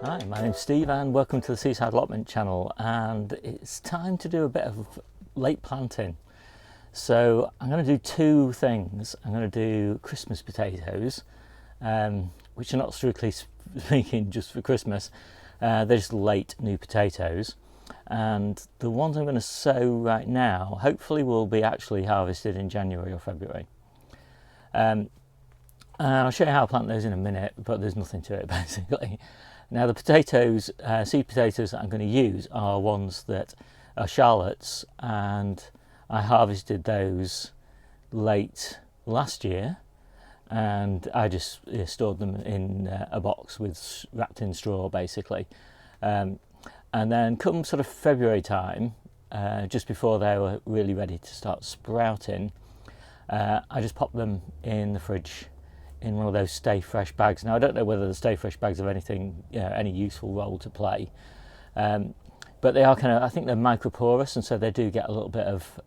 Hi, my name's Steve and welcome to the Seaside Allotment channel, and it's time to do a bit of late planting. So I'm going to do two things. I'm going to do Christmas potatoes, which are not strictly speaking just for Christmas. They're just late new potatoes, and the ones I'm going to sow right now hopefully will be actually harvested in January or February. And I'll show you how I plant those in a minute, but there's nothing to it basically. Now the potatoes, seed potatoes that I'm going to use are ones that are Charlottes, and I harvested those late last year, and I just stored them in a box with wrapped in straw basically. And then come sort of February time, just before they were really ready to start sprouting, I just popped them in the fridge in one of those stay fresh bags. Now I don't know whether the stay fresh bags have anything, any useful role to play, but they are kind of, I think they're microporous, and so they do get a little bit of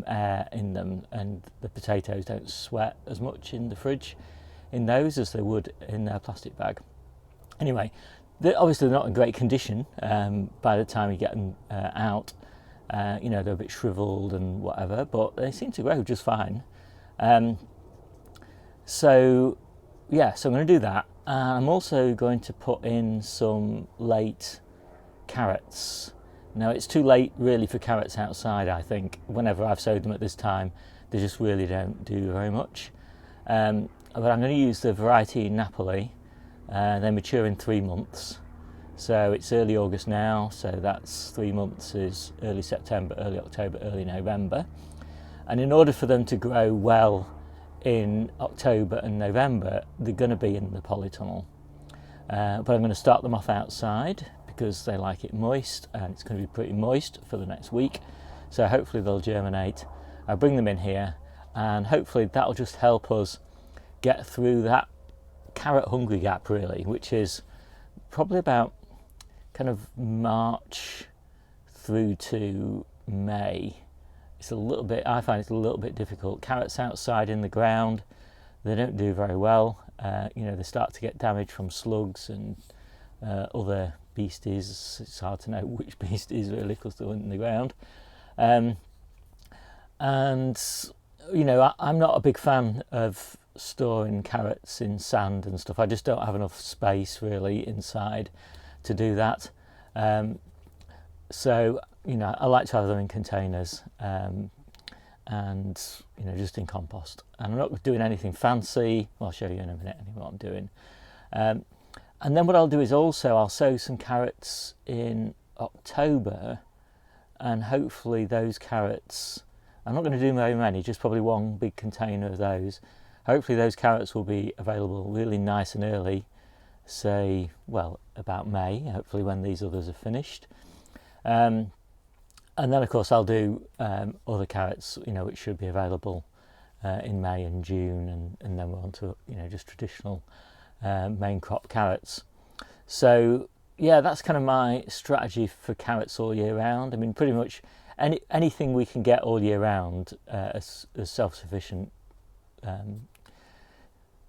air in them, and the potatoes don't sweat as much in the fridge in those as they would in a plastic bag. Anyway, obviously they're not in great condition by the time you get them out. They're a bit shriveled and whatever, but they seem to grow just fine. So I'm going to do that. I'm also going to put in some late carrots. Now it's too late really for carrots outside, I think. Whenever I've sowed them at this time, they just really don't do very much. But I'm going to use the variety Napoli. They mature in 3 months. So it's early August now, so that's 3 months is early September, early October, early November. And in order for them to grow well in October and November, they're going to be in the polytunnel. But I'm going to start them off outside because they like it moist, and it's going to be pretty moist for the next week. So hopefully they'll germinate. I'll bring them in here, and hopefully that'll just help us get through that carrot hungry gap really, which is probably about kind of March through to May. I find it's a little bit difficult. Carrots outside in the ground, they don't do very well. They start to get damage from slugs and other beasties. It's hard to know which beasties really because they're in the ground. I'm not a big fan of storing carrots in sand and stuff. I just don't have enough space really inside to do that. I like to have them in containers, and just in compost. And I'm not doing anything fancy. I'll show you in a minute what I'm doing. And then what I'll do is also I'll sow some carrots in October, and hopefully those carrots, I'm not going to do very many, just probably one big container of those. Hopefully those carrots will be available really nice and early, say, about May, hopefully when these others are finished. And then of course I'll do other carrots, which should be available in May and June, and then we're on to just traditional main crop carrots. So that's kind of my strategy for carrots all year round. I mean, pretty much anything we can get all year round as self-sufficient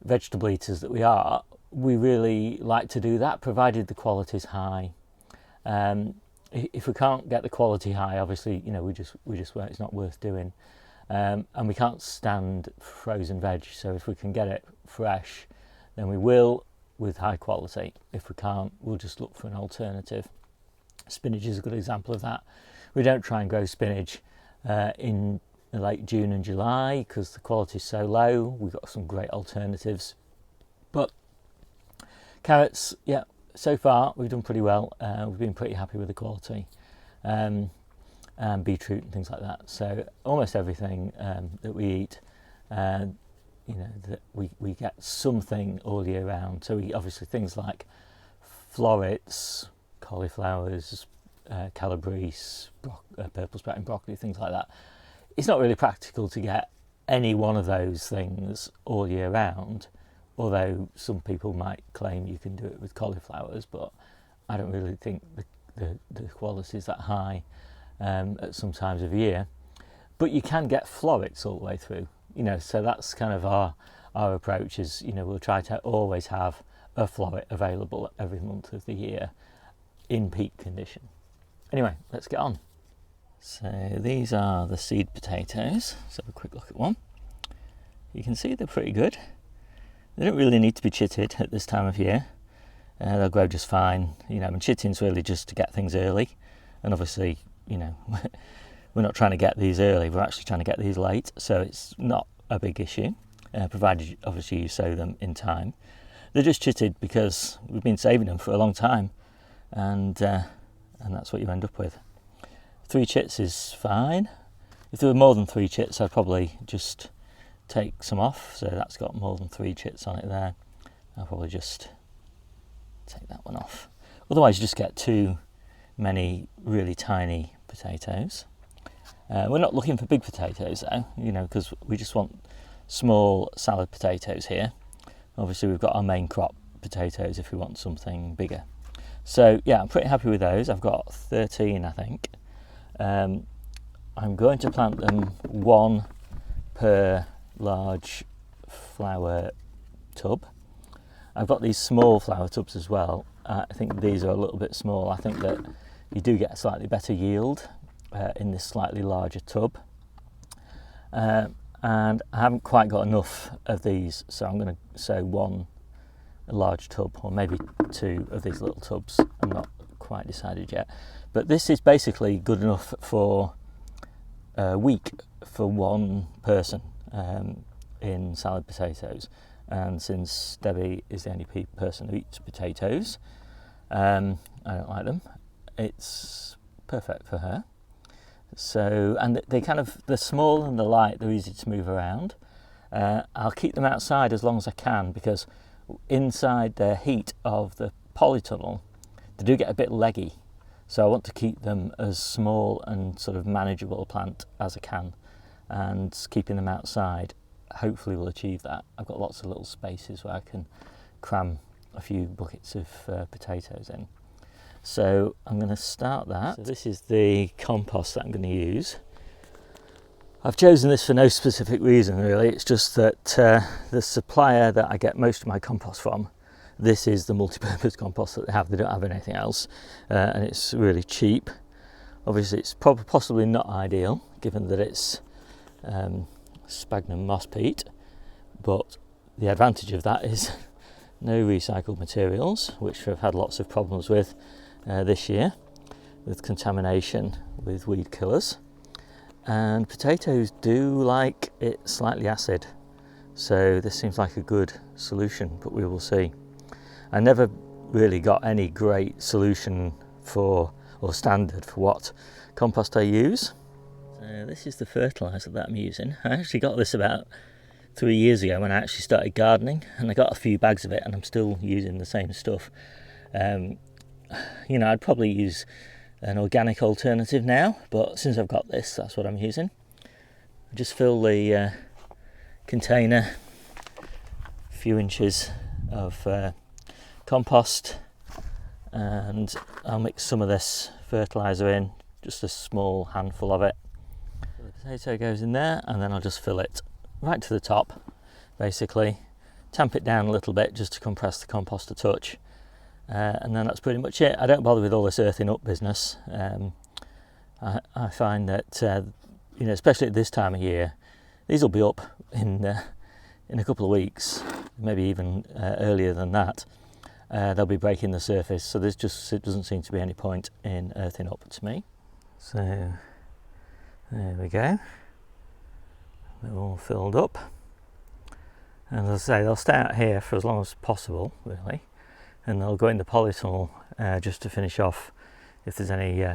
vegetable eaters that we are, we really like to do that, provided the quality is high. If we can't get the quality high, obviously, we just it's not worth doing. And we can't stand frozen veg, so if we can get it fresh, then we will with high quality. If we can't, we'll just look for an alternative. Spinach is a good example of that. We don't try and grow spinach in late June and July because the quality is so low. We've got some great alternatives. But carrots, so far we've done pretty well. We've been pretty happy with the quality, and beetroot and things like that. So almost everything that we eat, that we get something all year round. So we obviously things like florrets, cauliflowers, calabrese, purple sprouting broccoli, things like that. It's not really practical to get any one of those things all year round, although some people might claim you can do it with cauliflowers, but I don't really think the quality is that high at some times of year. But you can get florrets all the way through, so that's kind of our approach is, we'll try to always have a florret available every month of the year in peak condition. Anyway, let's get on. So these are the seed potatoes. Let's have a quick look at one. You can see they're pretty good. They don't really need to be chitted at this time of year. They'll grow just fine. You know, and chitting's really just to get things early. And obviously, you know, we're not trying to get these early, we're actually trying to get these late. So it's not a big issue, provided obviously you sow them in time. They're just chitted because we've been saving them for a long time. And that's what you end up with. 3 chits is fine. If there were more than 3 chits, I'd probably just take some off. So that's got more than 3 chits on it there. I'll probably just take that one off. Otherwise you just get too many really tiny potatoes. We're not looking for big potatoes though, you know, because we just want small salad potatoes here. Obviously we've got our main crop potatoes if we want something bigger. So yeah, I'm pretty happy with those. I've got 13, I think. I'm going to plant them 1 per large flower tub. I've got these small flower tubs as well. I think these are a little bit small. I think that you do get a slightly better yield in this slightly larger tub. And I haven't quite got enough of these, so I'm going to sow 1 large tub, or maybe 2 of these little tubs. I'm not quite decided yet. But this is basically good enough for a week for 1 person in salad potatoes. And since Debbie is the only person who eats potatoes, I don't like them, it's perfect for her. So, and they're small and they're light, they're easy to move around. I'll keep them outside as long as I can, because inside the heat of the polytunnel, they do get a bit leggy. So I want to keep them as small and sort of manageable a plant as I can, and keeping them outside hopefully will achieve that. I've got lots of little spaces where I can cram a few buckets of potatoes in. So I'm going to start that. So this is the compost that I'm going to use. I've chosen this for no specific reason really, it's just that the supplier that I get most of my compost from, this is the multi-purpose compost that they don't have anything else, and it's really cheap. Obviously it's possibly not ideal given that it's sphagnum moss peat, but the advantage of that is no recycled materials, which we've had lots of problems with this year, with contamination with weed killers. And potatoes do like it slightly acid, so this seems like a good solution, but we will see. I never really got any great solution for, or standard for, what compost I use. So this is the fertiliser that I'm using. I actually got this about 3 years ago when I actually started gardening, and I got a few bags of it and I'm still using the same stuff. You know, I'd probably use an organic alternative now, but since I've got this, that's what I'm using. I just fill the container a few inches of compost, and I'll mix some of this fertiliser in, just a small handful of it. So the potato goes in there, and then I'll just fill it right to the top, basically. Tamp it down a little bit just to compress the compost a touch. And then that's pretty much it. I don't bother with all this earthing up business. I find that you know, especially at this time of year, these will be up in a couple of weeks, maybe even earlier than that. They'll be breaking the surface, so it doesn't seem to be any point in earthing up to me. So there we go. They're all filled up, and as I say, they'll stay out here for as long as possible, really. And they'll go in the polytunnel just to finish off if there's any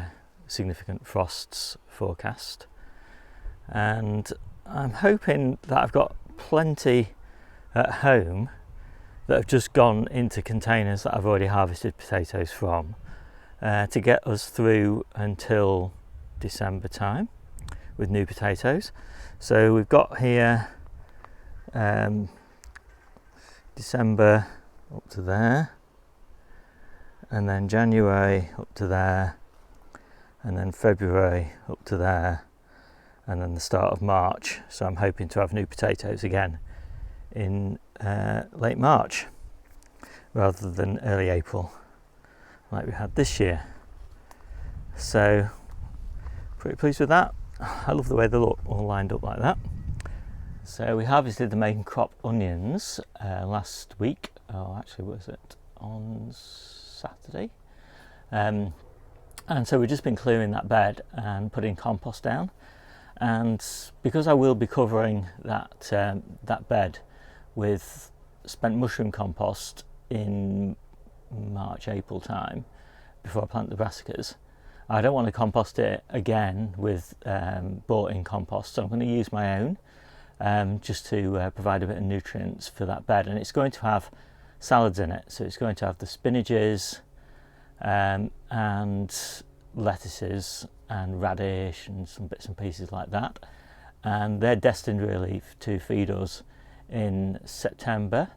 significant frosts forecast. And I'm hoping that I've got plenty at home that have just gone into containers that I've already harvested potatoes from to get us through until December time with new potatoes. So we've got here December up to there, and then January up to there, and then February up to there, and then the start of March. So I'm hoping to have new potatoes again in late March. rather than early April like we had this year. So pretty pleased with that. I love the way they look all lined up like that. So we harvested the main crop onions last week, or actually was it on Saturday? And so we've just been clearing that bed and putting compost down. And because I will be covering that bed with spent mushroom compost in March, April time, before I plant the brassicas, I don't want to compost it again with bought-in compost, so I'm going to use my own just to provide a bit of nutrients for that bed. And it's going to have salads in it, so it's going to have the spinaches and lettuces and radish and some bits and pieces like that, and they're destined really to feed us in September,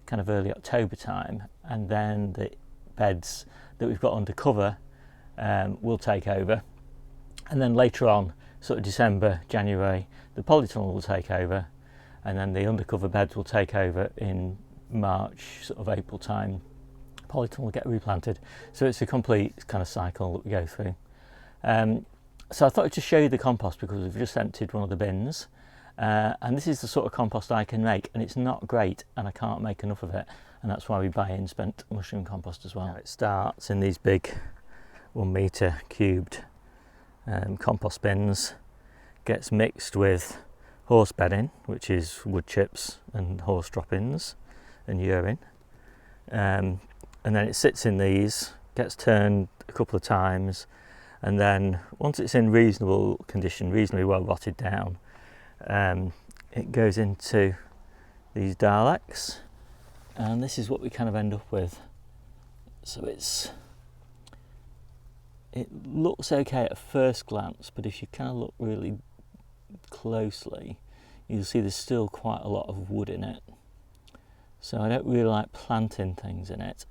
kind of early October time, and then the beds that we've got under cover will take over, and then later on, sort of December, January, the polytunnel will take over, and then the undercover beds will take over in March, sort of April time. Polytunnel will get replanted, so it's a complete kind of cycle that we go through. So I thought I'd just show you the compost because we've just emptied one of the bins, and this is the sort of compost I can make, and it's not great and I can't make enough of it, and that's why we buy in spent mushroom compost as well. It starts in these big 1 metre cubed compost bins, gets mixed with horse bedding, which is wood chips and horse droppings and urine, and then it sits in these, gets turned a couple of times, and then once it's in reasonable condition, reasonably well rotted down, it goes into these Daleks, and this is what we kind of end up with. So it looks okay at first glance, but if you kind of look really closely, you'll see there's still quite a lot of wood in it. So I don't really like planting things in it,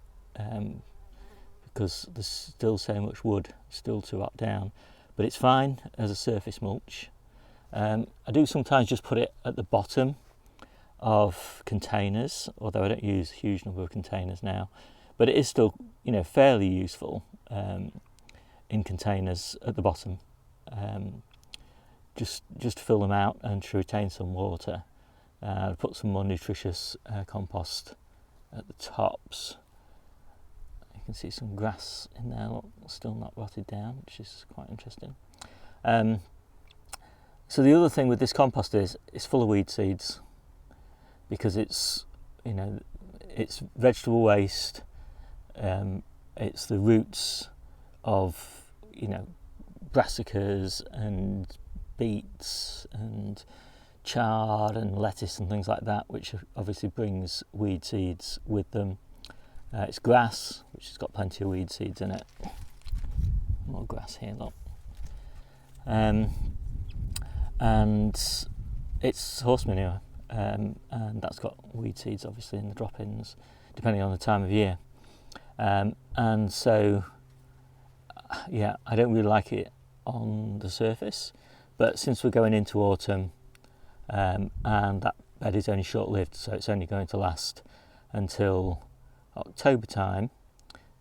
because there's still so much wood still to rot down, but it's fine as a surface mulch. I do sometimes just put it at the bottom of containers, although I don't use a huge number of containers now, but it is still, you know, fairly useful in containers at the bottom, just to fill them out and to retain some water. Put some more nutritious compost at the tops. You can see some grass in there, look, still not rotted down, which is quite interesting. So the other thing with this compost is it's full of weed seeds, because it's, you know, it's vegetable waste, it's the roots of, you know, brassicas and beets and chard and lettuce and things like that, which obviously brings weed seeds with them. It's grass, which has got plenty of weed seeds in it. More grass here, look. And it's horse manure, and that's got weed seeds obviously in the drop-ins, depending on the time of year. And so, yeah, I don't really like it on the surface, but since we're going into autumn, and that bed is only short-lived, so it's only going to last until October time.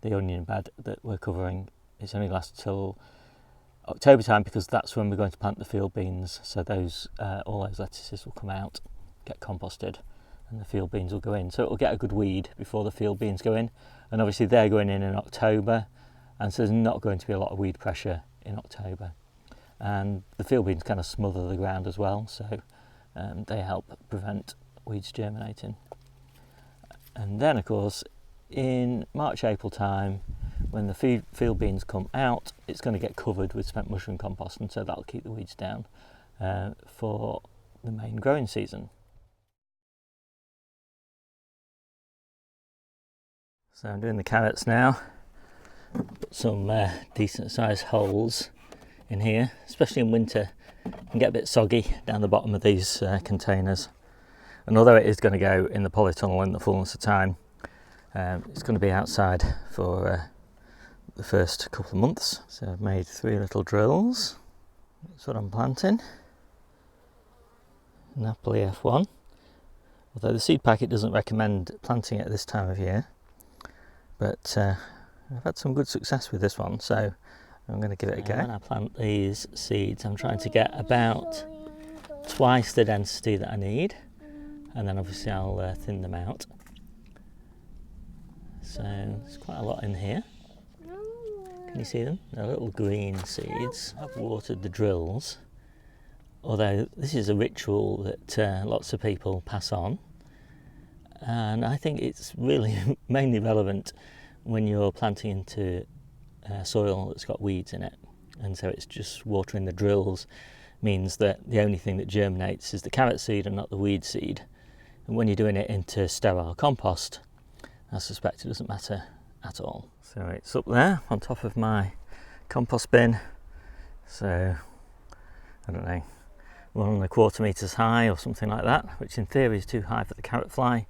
The onion bed that we're covering is only lasts till October time, because that's when we're going to plant the field beans. So those all those lettuces will come out, get composted, and the field beans will go in. So it will get a good weed before the field beans go in, and obviously they're going in October, and so there's not going to be a lot of weed pressure in October. And the field beans kind of smother the ground as well, so they help prevent weeds germinating. And then, of course, in March, April time, when the field beans come out, it's going to get covered with spent mushroom compost, and so that'll keep the weeds down for the main growing season. So I'm doing the carrots now. Put some decent sized holes in here, especially in winter. It can get a bit soggy down the bottom of these containers, and although it is going to go in the polytunnel in the fullness of time, it's going to be outside for the first couple of months. So I've made 3 little drills. That's what I'm planting. Napoli F1, although the seed packet doesn't recommend planting it at this time of year. but I've had some good success with this one, so I'm going to give it a go. When I plant these seeds, I'm trying to get about twice the density that I need, and then obviously I'll thin them out. So there's quite a lot in here. Can you see them? They're little green seeds. I've watered the drills, although this is a ritual that lots of people pass on, and I think it's really mainly relevant when you're planting into soil that's got weeds in it, and so it's just watering the drills means that the only thing that germinates is the carrot seed and not the weed seed. And when you're doing it into sterile compost, I suspect it doesn't matter at all. So it's up there on top of my compost bin, so I don't know, 1¼ meters high or something like that, which in theory is too high for the carrot fly,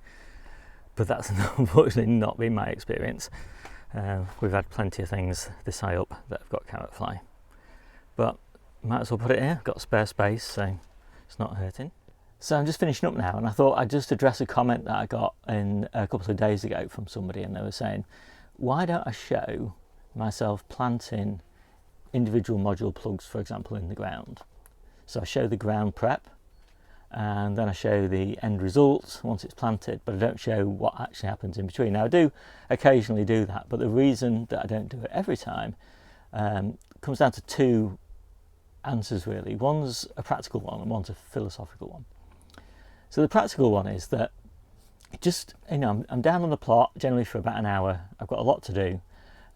but that's unfortunately not been my experience. We've had plenty of things this high up that have got carrot fly, but might as well put it here. Got spare space, so it's not hurting. So I'm just finishing up now, and I thought I'd just address a comment that I got in a couple of days ago from somebody, and they were saying, why don't I show myself planting individual module plugs, for example, in the ground? So I show the ground prep, and then I show the end result once it's planted, but I don't show what actually happens in between. Now I do occasionally do that, but the reason that I don't do it every time comes down to two answers really. One's a practical one and one's a philosophical one. So the practical one is that just, you know, I'm down on the plot generally for about an hour. I've got a lot to do,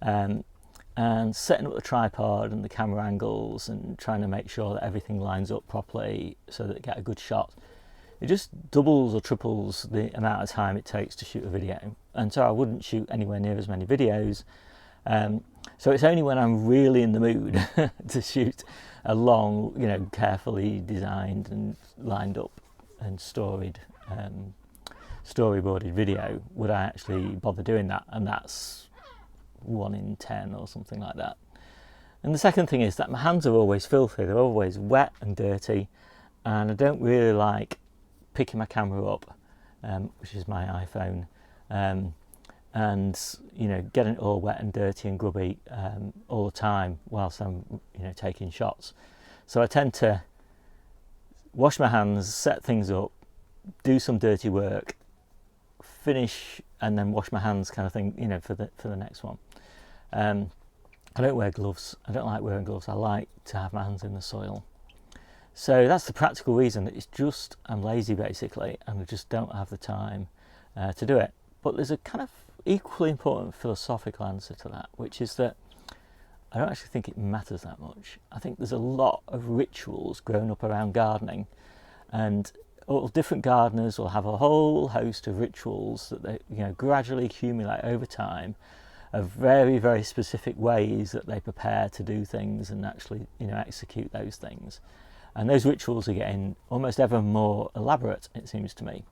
and setting up the tripod and the camera angles and trying to make sure that everything lines up properly so that I get a good shot. It just doubles or triples the amount of time it takes to shoot a video, and so I wouldn't shoot anywhere near as many videos. So it's only when I'm really in the mood to shoot a long, you know, carefully designed and lined up and storyboarded video would I actually bother doing that, and that's 1 in 10 or something like that. And the second thing is that my hands are always filthy, they're always wet and dirty, and I don't really like picking my camera up, which is my iPhone, and you know, getting it all wet and dirty and grubby all the time whilst I'm, you know, taking shots. So I tend to wash my hands, set things up, do some dirty work, finish, and then wash my hands, kind of thing, you know, for the next one. I don't wear gloves. I don't like wearing gloves. I like to have my hands in the soil. So that's the practical reason. It's just I'm lazy basically, and I just don't have the time to do it. But there's a kind of equally important philosophical answer to that, which is that I don't actually think it matters that much. I think there's a lot of rituals grown up around gardening, and all different gardeners will have a whole host of rituals that they, you know, gradually accumulate over time, of very, very specific ways that they prepare to do things and actually, you know, execute those things. And those rituals are getting almost ever more elaborate, it seems to me.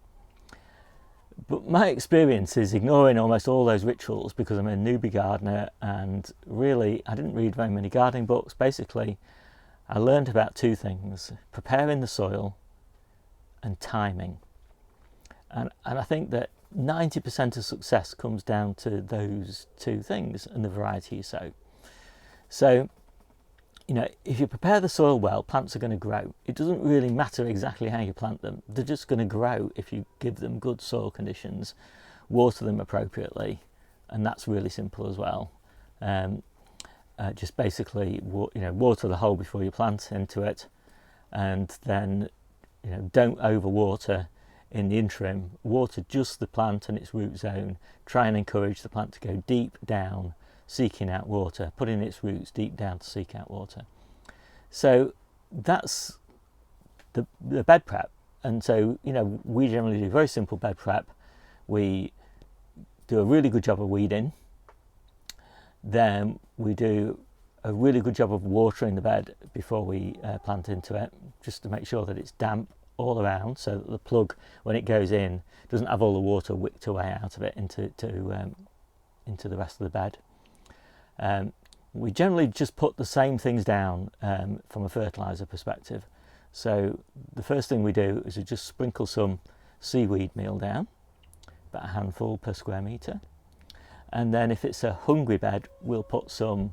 But my experience is ignoring almost all those rituals because I'm a newbie gardener, and really I didn't read very many gardening books. Basically, I learned about two things: preparing the soil and timing. And I think that 90% of success comes down to those two things and the variety you sow. So, you know, if you prepare the soil well, plants are going to grow. It doesn't really matter exactly how you plant them. They're just going to grow if you give them good soil conditions, water them appropriately, and that's really simple as well. Just basically, you know, water the hole before you plant into it, and then, you know, don't overwater in the interim. Water just the plant and its root zone. Try and encourage the plant to go deep down, seeking out water, putting its roots deep down to seek out water. So that's the bed prep. And so, you know, we generally do very simple bed prep. We do a really good job of weeding. Then we do a really good job of watering the bed before we plant into it, just to make sure that it's damp all around, so that the plug, when it goes in, doesn't have all the water wicked away out of it into the rest of the bed. We generally just put the same things down from a fertiliser perspective. So the first thing we do is we just sprinkle some seaweed meal down, about a handful per square metre. And then if it's a hungry bed, we'll put some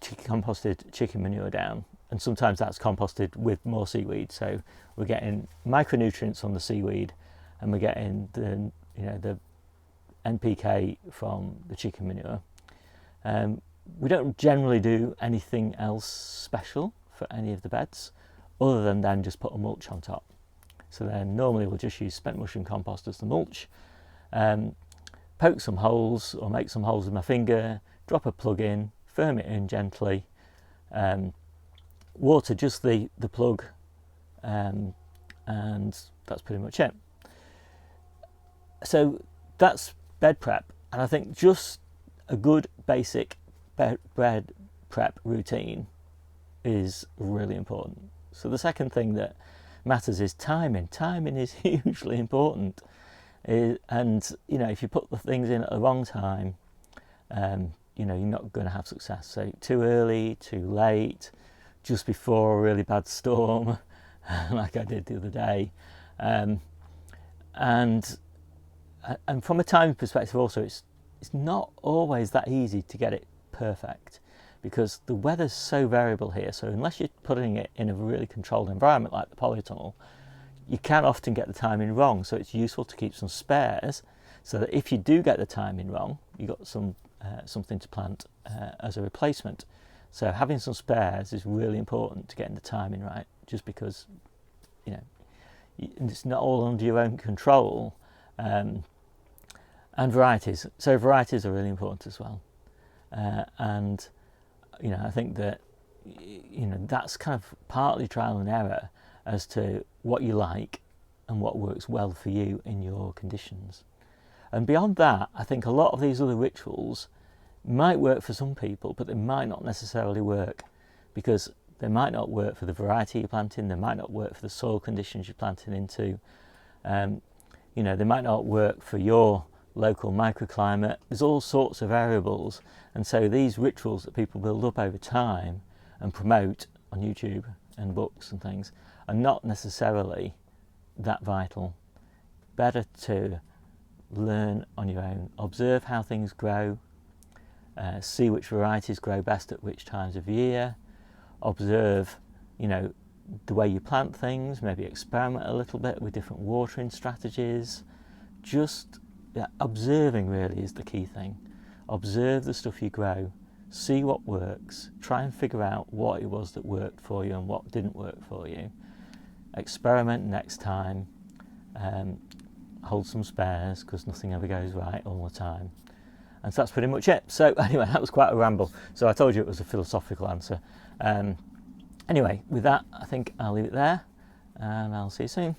composted chicken manure down, and sometimes that's composted with more seaweed, so we're getting micronutrients on the seaweed and we're getting the NPK from the chicken manure. We don't generally do anything else special for any of the beds other than then just put a mulch on top. So then normally we'll just use spent mushroom compost as the mulch, poke some holes or make some holes with my finger, drop a plug in, firm it in gently, water just the plug, and that's pretty much it. So that's bed prep, and I think just a good basic bed prep routine is really important. So the second thing that matters is timing. Timing is hugely important, and if you put the things in at the wrong time, you're not going to have success. So too early, too late, just before a really bad storm, like I did the other day, and from a timing perspective also, it's not always that easy to get it perfect, because the weather's so variable here. So unless you're putting it in a really controlled environment like the polytunnel, you can often get the timing wrong. So it's useful to keep some spares, so that if you do get the timing wrong, you've got something to plant as a replacement. So having some spares is really important to getting the timing right, just because it's not all under your own control. And varieties. So varieties are really important as well. And I think that that's kind of partly trial and error as to what you like and what works well for you in your conditions. And beyond that, I think a lot of these other rituals might work for some people, but they might not necessarily work, because they might not work for the variety you're planting, they might not work for the soil conditions you're planting into, they might not work for your local microclimate. There's all sorts of variables, and so these rituals that people build up over time and promote on YouTube and books and things are not necessarily that vital. Better to learn on your own, observe how things grow, see which varieties grow best at which times of year, observe the way you plant things, maybe experiment a little bit with different watering strategies. Just observing really is the key thing. Observe the stuff you grow, see what works, try and figure out what it was that worked for you and what didn't work for you. Experiment next time, hold some spares, because nothing ever goes right all the time. And so that's pretty much it. So anyway, that was quite a ramble. So I told you it was a philosophical answer. Anyway, with that, I think I'll leave it there, and I'll see you soon.